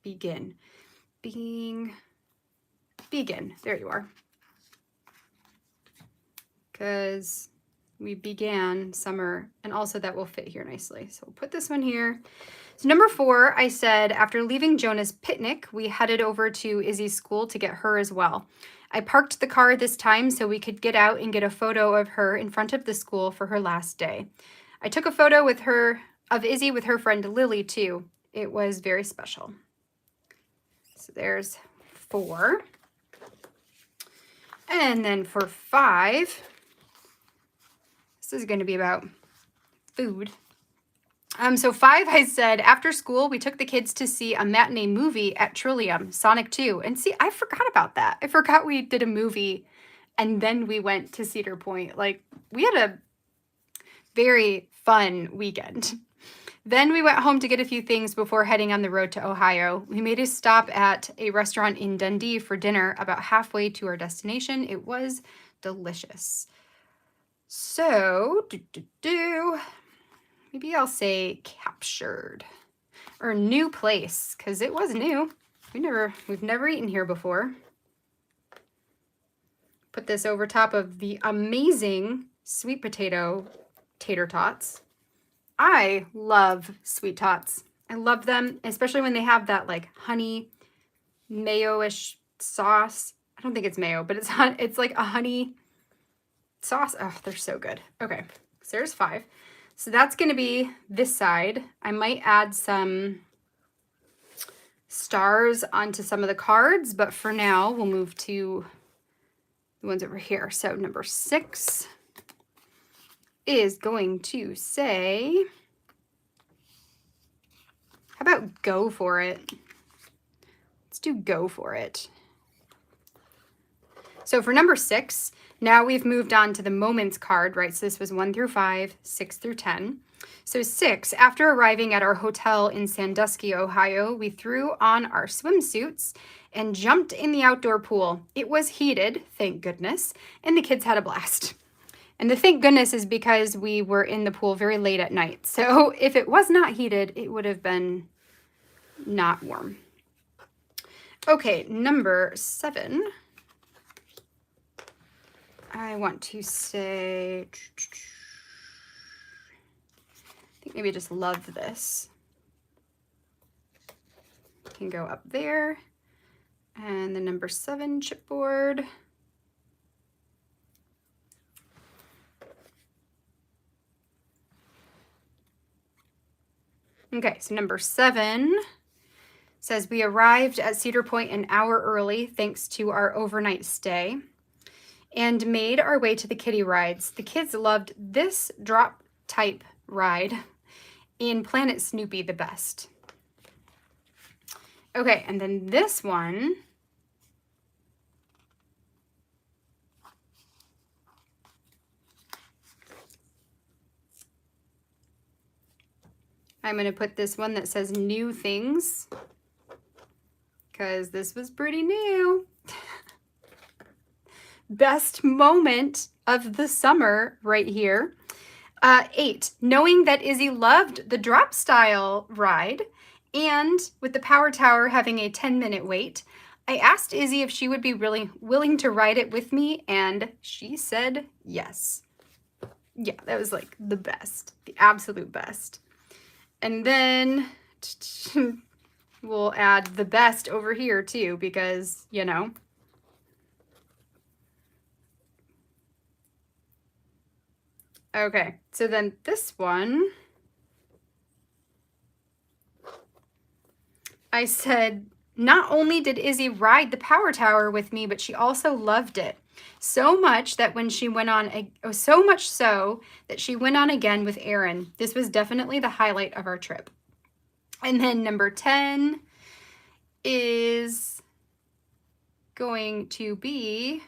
begin. Begin. There you are. Because we began summer, and also that will fit here nicely. So we'll put this one here. So number 4, I said, after leaving Jonah's picnic, we headed over to Izzy's school to get her as well. I parked the car this time so we could get out and get a photo of her in front of the school for her last day. I took a photo with her, of Izzy with her friend Lily too. It was very special. So there's 4. And then for 5, this is going to be about food. So 5, I said, after school, we took the kids to see a matinee movie at Trillium, Sonic 2. And see, I forgot about that. I forgot we did a movie and then we went to Cedar Point. Like, we had a very fun weekend. Then we went home to get a few things before heading on the road to Ohio. We made a stop at a restaurant in Dundee for dinner about halfway to our destination. It was delicious. So, maybe I'll say captured or new place, because it was new. We've never eaten here before. Put this over top of the amazing sweet potato tater tots. I love sweet tots. I love them, especially when they have that like honey mayo-ish sauce. I don't think it's mayo, but it's like a honey sauce. Oh, they're so good. Okay, so there's 5. So that's going to be this side. I might add some stars onto some of the cards, but for now we'll move to the ones over here. So number 6 is going to say, how about go for it? Let's do go for it. So for number 6, now we've moved on to the moments card, right? So this was 1 through 5, 6 through 10. So 6, after arriving at our hotel in Sandusky, Ohio, we threw on our swimsuits and jumped in the outdoor pool. It was heated, thank goodness, and the kids had a blast. And the thank goodness is because we were in the pool very late at night. So if it was not heated, it would have been not warm. Okay, number 7. I want to say, I think maybe I just love this. Can go up there. And the number 7 chipboard. Okay, so number 7 says we arrived at Cedar Point an hour early thanks to our overnight stay and made our way to the kiddie rides. The kids loved this drop type ride in Planet Snoopy the best. Okay, and then this one I'm going to put this one that says new things because this was pretty new. Best moment of the summer right here. 8, knowing that Izzy loved the drop style ride and with the Power Tower having a 10-minute wait, I asked Izzy if she would be really willing to ride it with me, and she said yes. Yeah, that was like the best, the absolute best. And then we'll add the best over here too, because, you know. Okay, so then this one, I said, not only did Izzy ride the Power Tower with me, but she also loved it. So much that when she went on, so much so that she went on again with Aaron. This was definitely the highlight of our trip. And then number 10 is going to be,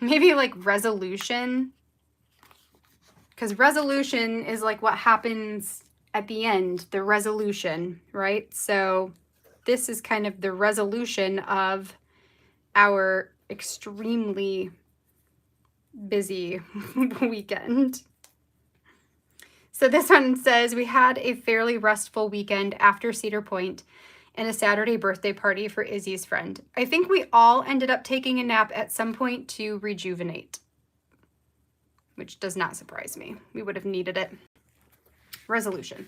maybe like resolution. Because resolution is like what happens at the end, the resolution, right? So this is kind of the resolution of our extremely busy weekend. So this one says, we had a fairly restful weekend after Cedar Point and a Saturday birthday party for Izzy's friend. I think we all ended up taking a nap at some point to rejuvenate, which does not surprise me. We would have needed it. Resolution.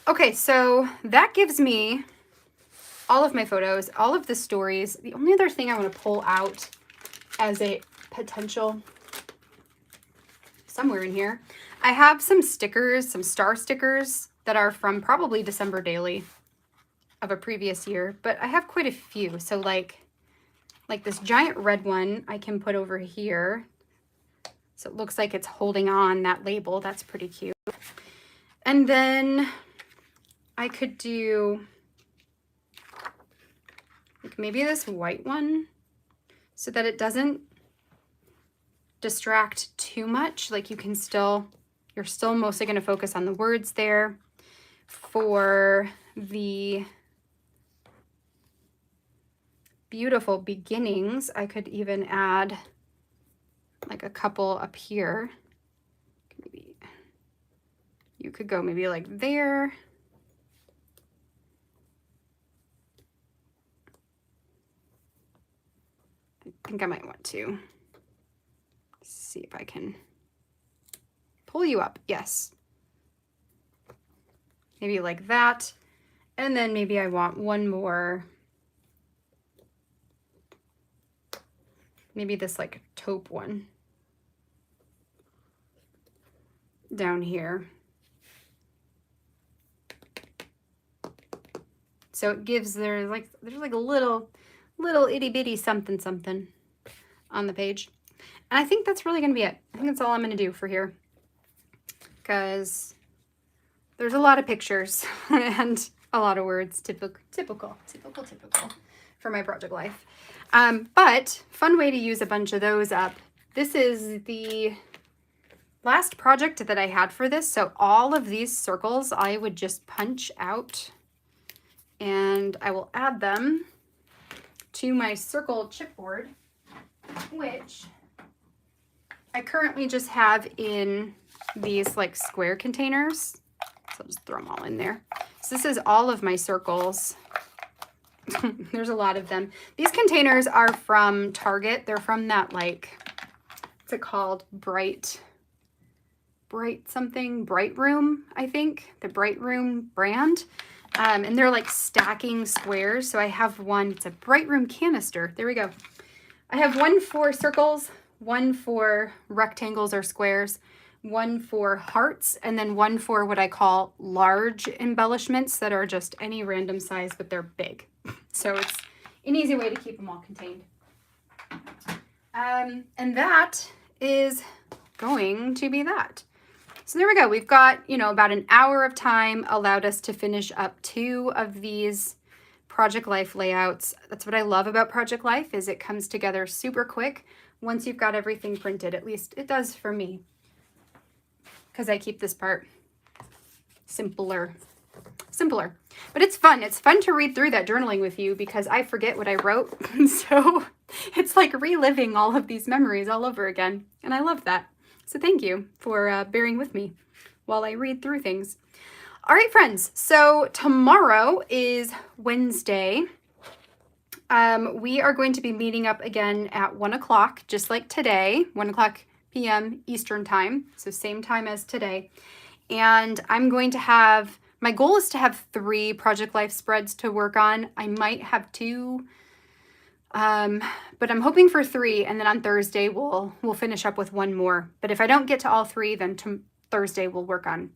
Okay, so that gives me all of my photos, all of the stories. The only other thing I want to pull out as a potential somewhere in here, I have some stickers, some star stickers that are from probably December Daily of a previous year, but I have quite a few. So like this giant red one I can put over here. So it looks like it's holding on that label. That's pretty cute. And then I could do like maybe this white one so that it doesn't distract too much. Like you can still, you're still mostly going to focus on the words there. For the beautiful beginnings, I could even add like a couple up here. Maybe you could go maybe like there. I think I might want to see if I can pull you up. Yes. Maybe like that. And then maybe I want one more. Maybe this like taupe one down here. So it gives there's like a little itty bitty something something on the page. And I think that's really gonna be it. I think that's all I'm gonna do for here, because there's a lot of pictures and a lot of words, typical for my project life. But fun way to use a bunch of those up. This is the last project that I had for this. So all of these circles I would just punch out, and I will add them to my circle chipboard, which I currently just have in these like square containers. So I'll just throw them all in there. So this is all of my circles. There's a lot of them. These containers are from Target. They're from that, like, what's it called? Bright Room, I think. The Bright Room brand. And they're like stacking squares. So I have one, it's a Bright Room canister. There we go. I have one for circles, one for rectangles or squares, one for hearts, and then one for what I call large embellishments that are just any random size, but they're big. So it's an easy way to keep them all contained. And that is going to be that. So there we go. We've got, you know, about an hour of time allowed us to finish up 2 of these Project Life layouts. That's what I love about Project Life, is it comes together super quick once you've got everything printed. At least it does for me, because I keep this part simpler. But it's fun. It's fun to read through that journaling with you, because I forget what I wrote. So it's like reliving all of these memories all over again. And I love that. So thank you for bearing with me while I read through things. All right, friends. So tomorrow is Wednesday. We are going to be meeting up again at 1 o'clock, just like today, 1 o'clock p.m. Eastern time. So same time as today. And I'm going to have, my goal is to have 3 Project Life spreads to work on. I might have 2, but I'm hoping for 3. And then on Thursday, we'll finish up with 1 more. But if I don't get to all 3, then Thursday we'll work on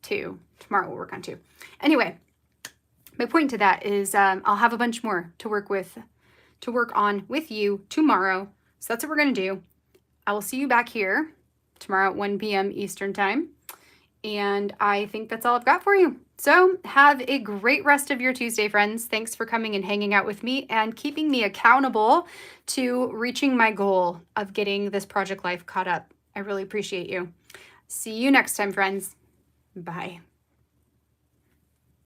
2. Tomorrow we'll work on 2. Anyway, my point to that is I'll have a bunch more to work on with you tomorrow. So that's what we're going to do. I will see you back here tomorrow at 1 p.m. Eastern time. And I think that's all I've got for you. So have a great rest of your Tuesday, friends. Thanks for coming and hanging out with me and keeping me accountable to reaching my goal of getting this Project Life caught up. I really appreciate you. See you next time, friends. Bye.